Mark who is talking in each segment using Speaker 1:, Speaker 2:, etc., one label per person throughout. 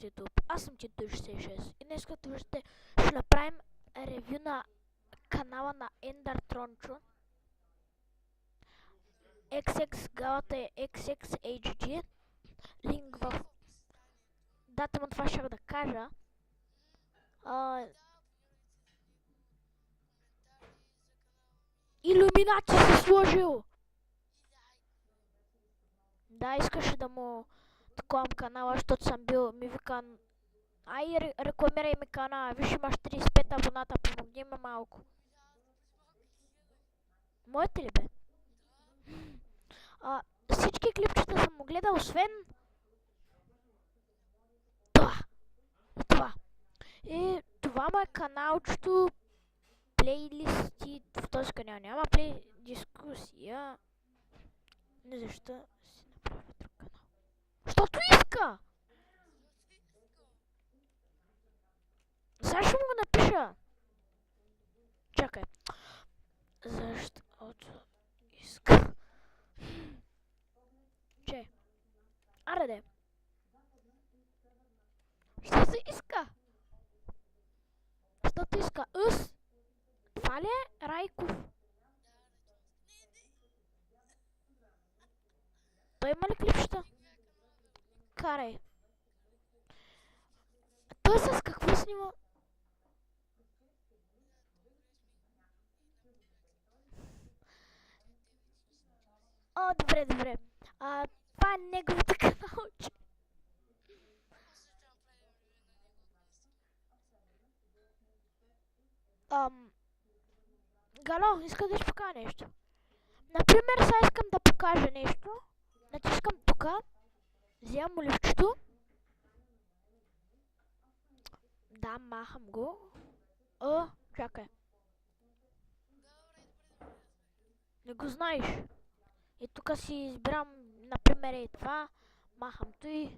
Speaker 1: YouTube. Аз съм Tito66 и днес като виждате ще направим ревю на канала на Ender Troncho. XX галата е XXHG. Линк в дата му това ще да кажа. Илюминати си сложил! Да, искаше да му таковам канала, защото съм бил, ми викан. Ай, рекламирай ми канала, виж имаш 35 абоната, помогни ме малко. Моите ли бе? Всички клипчета съм му гледал, освен това. И това му е каналчето, плейлисти, в този канал няма дискусия. Не защо си направя друг канал. Щото иска! Сега ще му го напиша. Чакай. Защото иска. Че? Аре де. Що се иска? Щото иска. Това ли е Райков? Той има ли клипчета? Карай. Той с какво снима? О, добре. Това е неговото каналче. Гало, иска да ще покажа нещо. Например, сега искам да покажа нещо. Натискам тук. Вземам оливчето. Да, махам го. Чакай. Не го знаеш. И тук си избирам, например, и това. Махам той.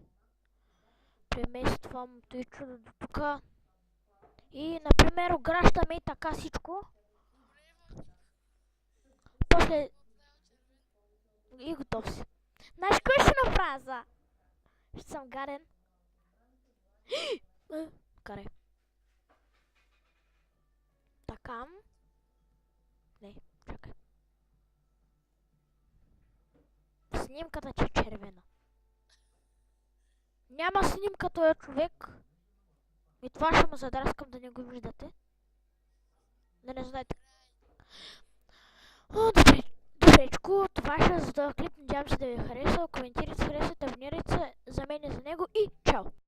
Speaker 1: Премествам той чудо до тук. И, например, ограждаме и така всичко. После... И готов си. Знаеш кой ще направя за? Ще съм гаден. Карай. Така. Не, чакай. Снимката че е червена. Няма снимка този човек. И това ще му задраскам да не го виждате. Да не знаете. Добречко, това ще е за този клип. Надявам се да ви хареса. Коментирайте, харесвайте, абонирайте се за мен и за него и чао!